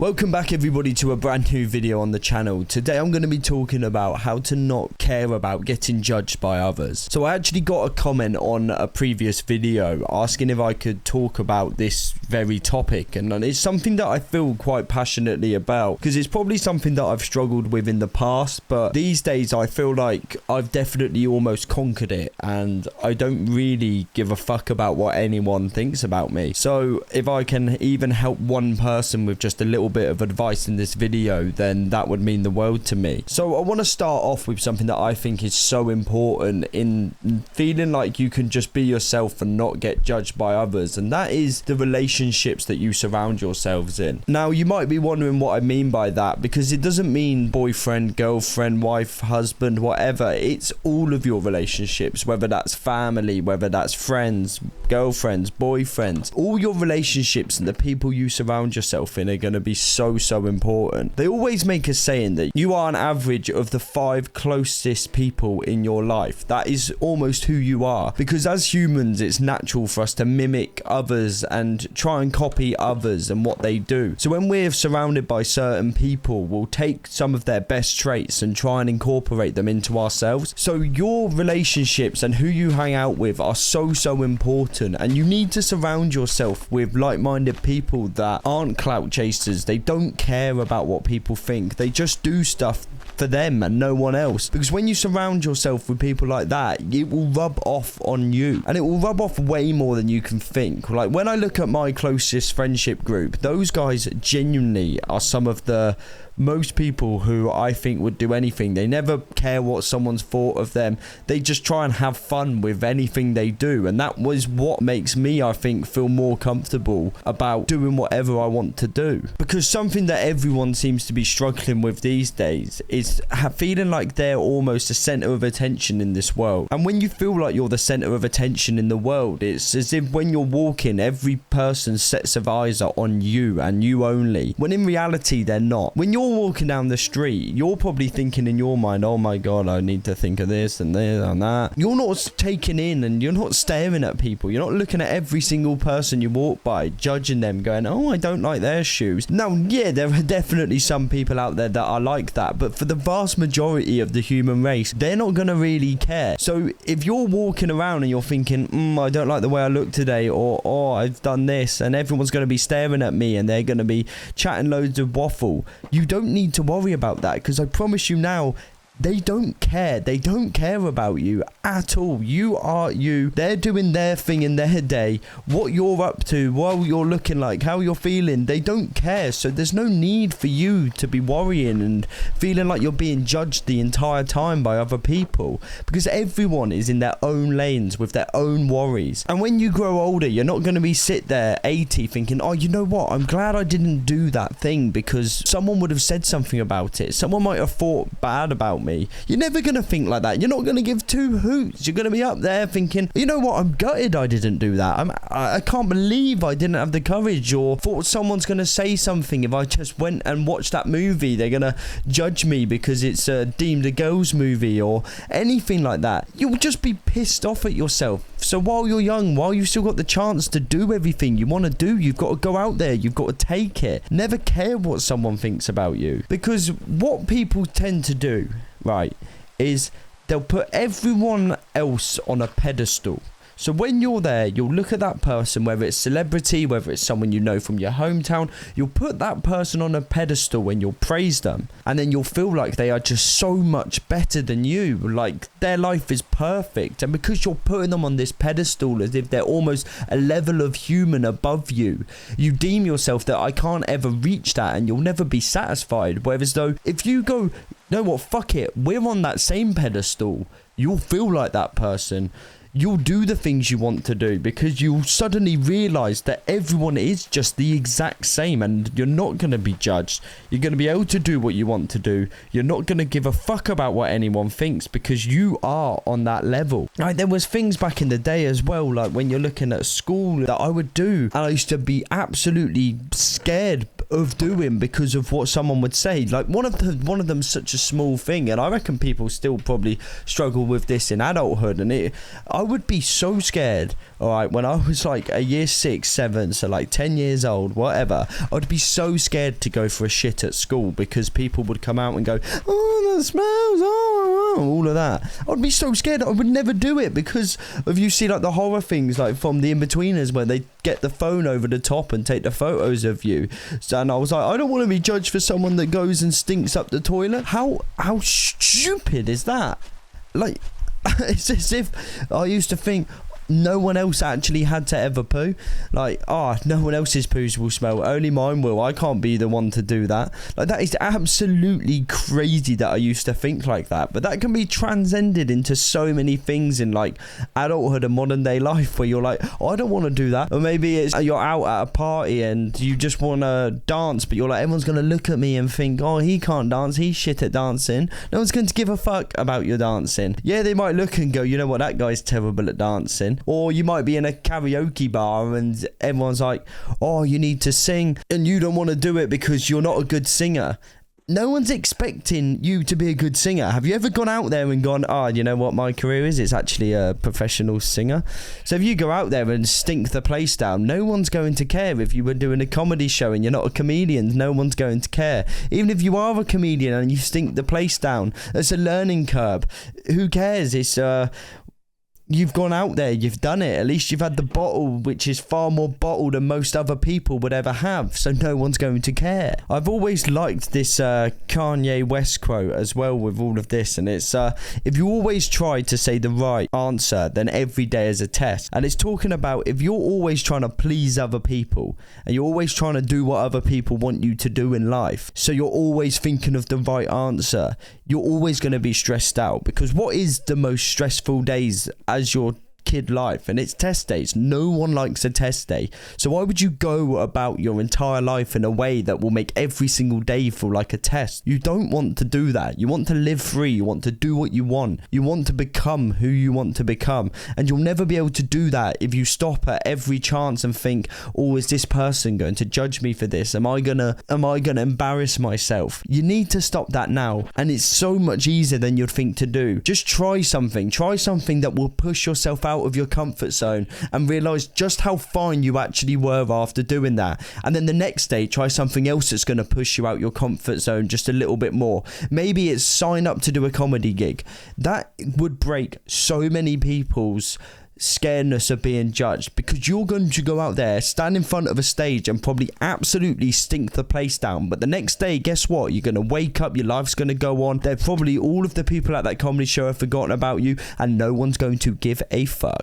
Welcome back everybody to a brand new video on the channel. Today I'm going to be talking about how to not care about getting judged by others. So I actually got a comment on a previous video asking if I could talk about this very topic, and it's something that I feel quite passionately about because it's probably something that I've struggled with in the past, but these days I feel like I've definitely almost conquered it and I don't really give a fuck about what anyone thinks about me. So if I can even help one person with just a little bit of advice in this video, then that would mean the world to me. So I want to start off with something that I think is so important in feeling like you can just be yourself and not get judged by others, and that is the relationships that you surround yourselves in. Now you might be wondering what I mean by that, because it doesn't mean boyfriend, girlfriend, wife, husband, whatever. It's all of your relationships, whether that's family, whether that's friends, girlfriends, boyfriends. All your relationships and the people you surround yourself in are going to be so important. They always make a saying that you are an average of the 5 closest people in your life. That is almost who you are, because as humans it's natural for us to mimic others and try and copy others and what they do. So when we're surrounded by certain people, we'll take some of their best traits and try and incorporate them into ourselves. So your relationships and who you hang out with are so important, and you need to surround yourself with like-minded people that aren't clout chasers. They don't care about what people think. They just do stuff for them and no one else. Because when you surround yourself with people like that, it will rub off on you, and it will rub off way more than you can think. Like when I look at my closest friendship group, those guys genuinely are some of the most people who I think would do anything. They never care what someone's thought of them. They just try and have fun with anything they do, and that was what makes me, I think, feel more comfortable about doing whatever I want to do. Because something that everyone seems to be struggling with these days is feeling like they're almost a center of attention in this world. And when you feel like you're the center of attention in the world, it's as if when you're walking, every person's sets of eyes are on you and you only, when in reality they're not. When you're walking down the street, you're probably thinking in your mind, oh my god, I need to think of this and this and that. You're not taking in and you're not staring at people. You're not looking at every single person you walk by, judging them, going, oh, I don't like their shoes. Now, yeah, there are definitely some people out there that are like that, but for the vast majority of the human race, they're not going to really care. So if you're walking around and you're thinking, I don't like the way I look today, or oh, I've done this, and everyone's going to be staring at me and they're going to be chatting loads of waffle, you don't need to worry about that, because I promise you now, they don't care. They don't care about you at all. You are you. They're doing their thing in their day. What you're up to, what you're looking like, how you're feeling, they don't care. So there's no need for you to be worrying and feeling like you're being judged the entire time by other people, because everyone is in their own lanes with their own worries. And when you grow older, you're not going to be sit there 80 thinking, oh, you know what, I'm glad I didn't do that thing because someone would have said something about it. Someone might have thought bad about me. You're never going to think like that. You're not going to give 2 hoots. You're going to be up there thinking, you know what, I'm gutted I didn't do that. I can't believe I didn't have the courage, or thought someone's going to say something if I just went and watched that movie. They're going to judge me because it's deemed a girl's movie or anything like that. You'll just be pissed off at yourself. So while you're young, while you've still got the chance to do everything you want to do, you've got to go out there, you've got to take it. Never care what someone thinks about you, because what people tend to do, right, is they'll put everyone else on a pedestal. So when you're there, you'll look at that person, whether it's celebrity, whether it's someone you know from your hometown, you'll put that person on a pedestal and you'll praise them. And then you'll feel like they are just so much better than you, like their life is perfect. And because you're putting them on this pedestal as if they're almost a level of human above you, you deem yourself that I can't ever reach that, and you'll never be satisfied. Whereas though, if you go, you know what, fuck it, we're on that same pedestal, you'll feel like that person. You'll do the things you want to do, because you'll suddenly realize that everyone is just the exact same, and you're not going to be judged. You're going to be able to do what you want to do. You're not going to give a fuck about what anyone thinks, because you are on that level. Like, there was things back in the day as well, like when you're looking at school, that I would do, and I used to be absolutely scared of doing because of what someone would say. Like one of them's such a small thing, and I reckon people still probably struggle with this in adulthood, and I would be so scared, all right, when I was like a year 6, 7, so like 10 years old, whatever, I'd be so scared to go for a shit at school because people would come out and go, oh, that smells, oh, all of that. I'd be so scared. I would never do it because of, you see like the horror things like from the In-Betweeners where they get the phone over the top and take the photos of you. And I was like, I don't want to be judged for someone that goes and stinks up the toilet. How stupid is that? Like, it's as if I used to think no one else actually had to ever poo. Like, no one else's poos will smell, only mine will. I can't be the one to do that. Like, that is absolutely crazy that I used to think like that. But that can be transcended into so many things in like adulthood and modern day life where you're like, I don't want to do that. Or maybe it's you're out at a party and you just want to dance, but you're like, everyone's going to look at me and think, oh, he can't dance, he's shit at dancing. No one's going to give a fuck about your dancing. Yeah, they might look and go, you know what, that guy's terrible at dancing. Or you might be in a karaoke bar and everyone's like, oh, you need to sing, and you don't want to do it because you're not a good singer. No one's expecting you to be a good singer. Have you ever gone out there and gone, you know what my career is? It's actually a professional singer. So if you go out there and stink the place down, no one's going to care. If you were doing a comedy show and you're not a comedian, no one's going to care. Even if you are a comedian and you stink the place down, it's a learning curve. Who cares? It's you've gone out there, you've done it. At least you've had the bottle, which is far more bottle than most other people would ever have, so no one's going to care. I've always liked this Kanye West quote as well with all of this, and it's if you always try to say the right answer, then every day is a test. And it's talking about if you're always trying to please other people and you're always trying to do what other people want you to do in life, so you're always thinking of the right answer, you're always going to be stressed out. Because what is the most stressful days as your kid life? And it's test days. No one likes a test day. So why would you go about your entire life in a way that will make every single day feel like a test? You don't want to do that. You want to live free. You want to do what you want. You want to become who you want to become. And you'll never be able to do that if you stop at every chance and think, oh, is this person going to judge me for this? Am I gonna embarrass myself? You need to stop that now. And it's so much easier than you'd think to do. Just try something. Try something that will push yourself out of your comfort zone and realize just how fine you actually were after doing that. And then the next day, try something else that's going to push you out your comfort zone just a little bit more. Maybe it's sign up to do a comedy gig. That would break so many people's scaredness of being judged, because you're going to go out there, stand in front of a stage and probably absolutely stink the place down. But the next day, guess what? You're going to wake up, your life's going to go on. They're probably, all of the people at that comedy show have forgotten about you, and no one's going to give a fuck.